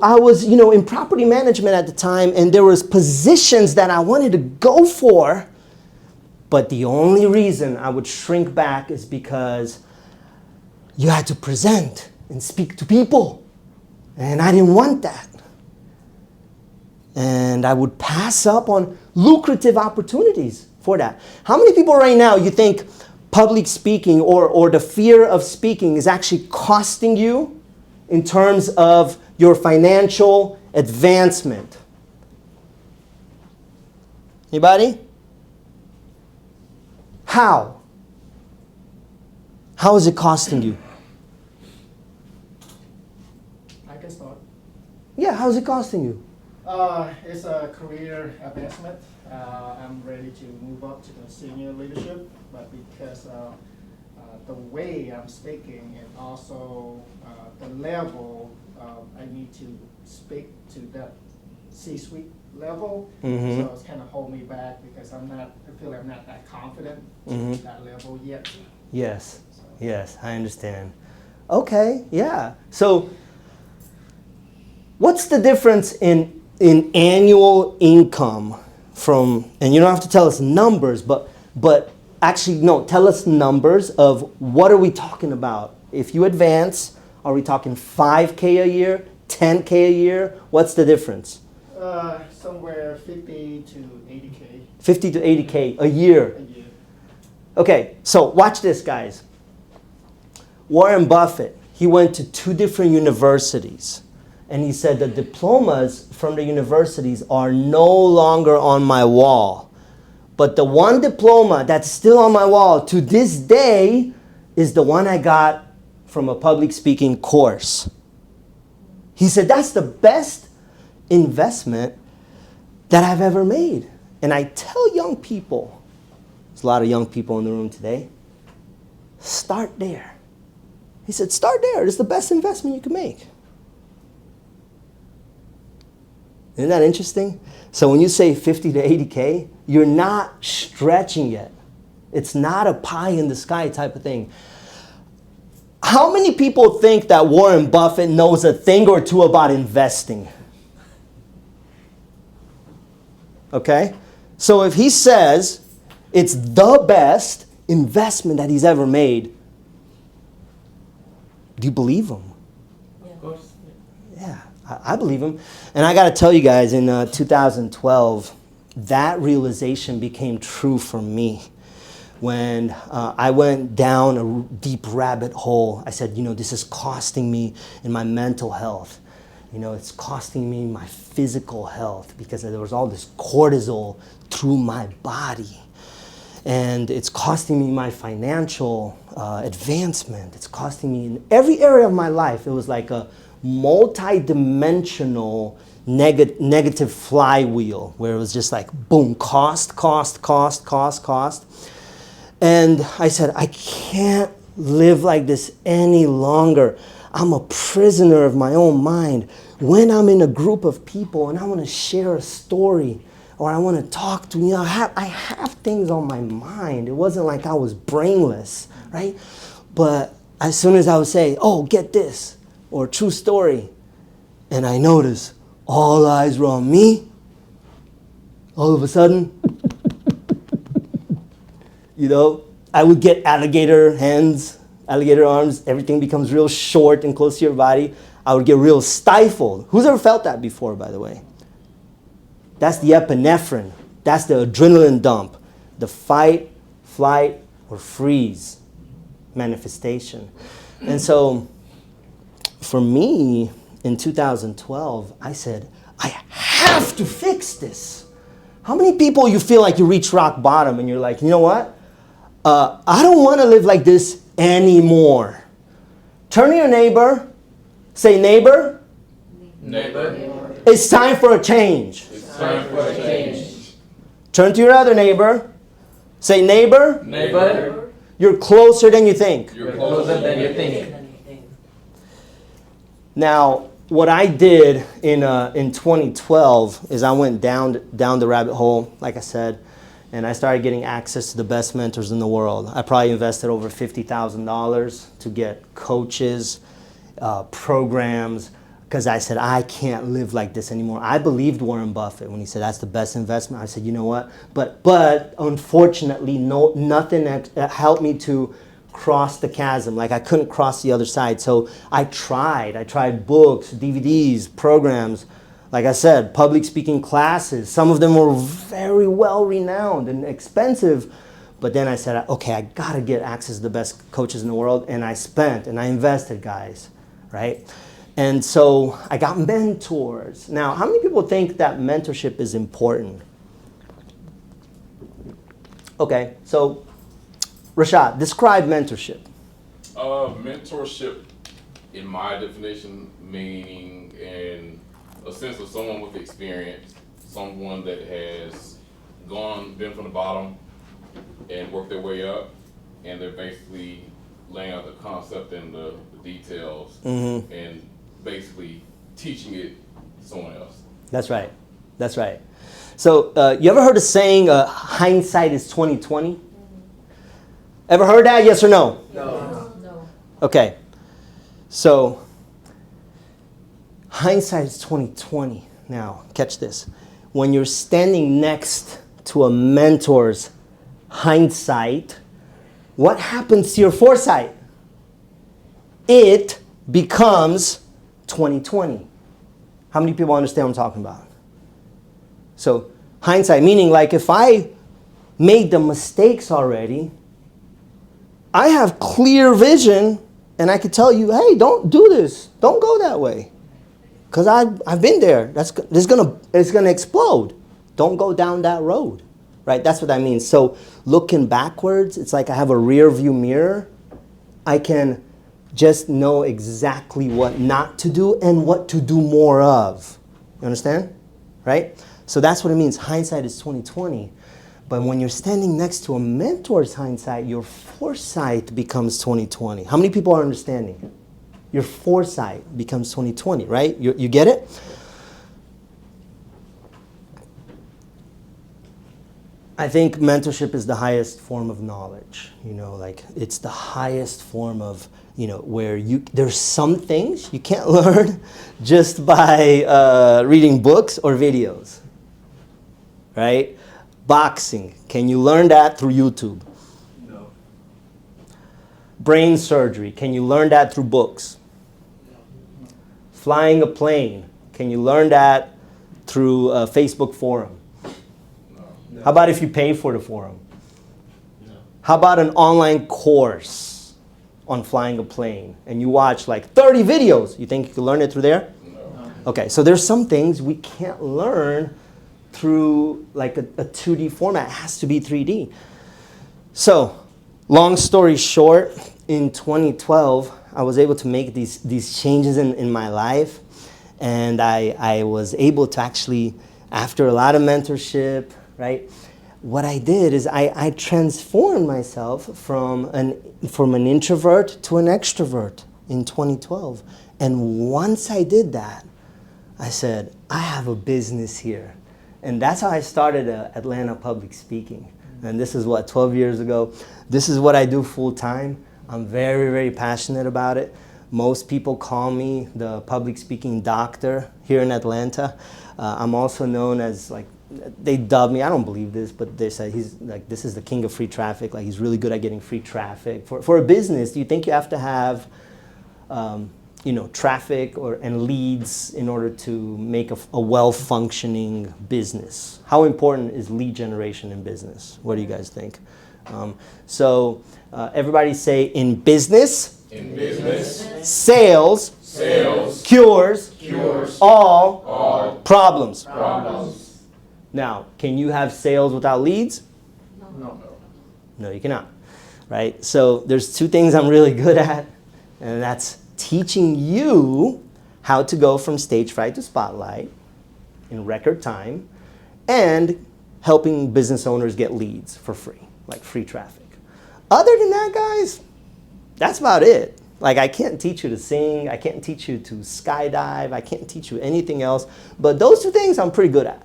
I was, in property management at the time, and there was positions that I wanted to go for, but the only reason I would shrink back is because you had to present and speak to people, and I didn't want that. And I would pass up on lucrative opportunities for that. How many people right now you think public speaking or the fear of speaking is actually costing you in terms of your financial advancement? Anybody? How? How is it costing you? I can start. Yeah, how is it costing you? It's a career advancement. I'm ready to move up to the senior leadership, but because the way I'm speaking and also the level I need to speak to that C-suite level, so it's kind of hold me back because I feel like I'm not that confident to that level yet. Yes, yes, I understand. Okay, yeah. So what's the difference in annual income from, and you don't have to tell us numbers, but actually, no, tell us numbers of what are we talking about? If you advance, are we talking 5K a year, 10K a year? What's the difference? Somewhere 50 to 80K. 50 to 80K a year. A year. Okay, so watch this, guys. Warren Buffett, he went to 2 different universities. And he said the diplomas from the universities are no longer on my wall. But the one diploma that's still on my wall to this day is the one I got from a public speaking course. He said that's the best investment that I've ever made. And I tell young people, there's a lot of young people in the room today, start there. He said, start there. It's the best investment you can make. Isn't that interesting? So when you say 50 to 80K, you're not stretching yet. It's not a pie in the sky type of thing. How many people think that Warren Buffett knows a thing or two about investing? Okay? So if he says it's the best investment that he's ever made, do you believe him? Yeah. Of course. Yeah, I believe him. And I got to tell you guys, in 2012, that realization became true for me. When I went down a deep rabbit hole, I said, this is costing me in my mental health. It's costing me my physical health because there was all this cortisol through my body. And it's costing me my financial advancement. It's costing me in every area of my life. It was like a multi-dimensional negative flywheel where it was just like, boom, cost. And I said, I can't live like this any longer. I'm a prisoner of my own mind. When I'm in a group of people and I want to share a story or I want to talk to, I have things on my mind. It wasn't like I was brainless, right? But as soon as I would say, oh, get this, or true story, and I notice all eyes were on me, all of a sudden, I would get alligator hands, alligator arms, everything becomes real short and close to your body. I would get real stifled. Who's ever felt that before, by the way? That's the epinephrine. That's the adrenaline dump. The fight, flight, or freeze manifestation. And so, for me, in 2012, I said, I have to fix this. How many people you feel like you reach rock bottom and you're like, you know what? I don't want to live like this anymore. Turn to your neighbor. Say, neighbor. Neighbor. It's time for a change. It's time for a change. Turn to your other neighbor. Say, neighbor. Neighbor. You're closer than you think. You're closer than you think. Now, what I did in 2012 is I went down the rabbit hole, like I said, and I started getting access to the best mentors in the world. I probably invested over $50,000 to get coaches, programs. because I said, I can't live like this anymore. I believed Warren Buffett when he said that's the best investment. I said, you know what? But unfortunately, nothing helped me to cross the chasm. Like I couldn't cross the other side. So I tried books, DVDs, programs. Like I said, public speaking classes. Some of them were very well renowned and expensive. But then I said, okay, I gotta get access to the best coaches in the world. And I spent and I invested, guys, right? And so I got mentors. Now, how many people think that mentorship is important? Okay, so Rashad, describe mentorship. Mentorship, in my definition, meaning in a sense of someone with experience, someone that has been from the bottom and worked their way up, and they're basically laying out the concept and the details and basically teaching it to someone else. That's right. That's right. So you ever heard the saying, hindsight is 20/20? Ever heard that? Yes or no? No. Okay. So hindsight is 20/20. Now, catch this. When you're standing next to a mentor's hindsight, what happens to your foresight? It becomes 20/20. How many people understand what I'm talking about? So hindsight, meaning like if I made the mistakes already, I have clear vision and I could tell you, hey, don't do this. Don't go that way. Because I've been there. It's gonna explode. Don't go down that road. Right? That's what that means. So looking backwards, it's like I have a rear view mirror. I can just know exactly what not to do and what to do more of. You understand? Right? So that's what it means. Hindsight is 20/20. But when you're standing next to a mentor's hindsight, your foresight becomes 20/20. How many people are understanding? Your foresight becomes 20/20, right? You get it? I think mentorship is the highest form of knowledge. Like it's the highest form of, where there's some things you can't learn just by reading books or videos, right? Boxing, can you learn that through YouTube? No. Brain surgery, can you learn that through books? No. Flying a plane, can you learn that through a Facebook forum? No. How about if you pay for the forum? No. How about an online course on flying a plane and you watch like 30 videos? You think you can learn it through there? No. Okay, so there's some things we can't learn through like a 2D format. It has to be 3D. So, long story short, in 2012, I was able to make these changes in my life. And I was able to actually, after a lot of mentorship, right? What I did is I transformed myself from an introvert to an extrovert in 2012. And once I did that, I said, I have a business here. And that's how I started Atlanta Public Speaking. And this is 12 years ago. This is what I do full time. I'm very, very passionate about it. Most people call me the public speaking doctor here in Atlanta. I'm also known as they dub me, I don't believe this, but they say he's like, this is the king of free traffic. Like he's really good at getting free traffic. For a business, do you think you have to have traffic and leads in order to make a well-functioning business? How important is lead generation in business? What do you guys think? So everybody say, in business, sales cures all problems. Now, can you have sales without leads? No. No, you cannot. Right? So there's two things I'm really good at, and that's teaching you how to go from stage fright to spotlight in record time, and helping business owners get leads for free, like free traffic. Other than that, guys, that's about it. Like I can't teach you to sing, I can't teach you to skydive, I can't teach you anything else, but those two things I'm pretty good at.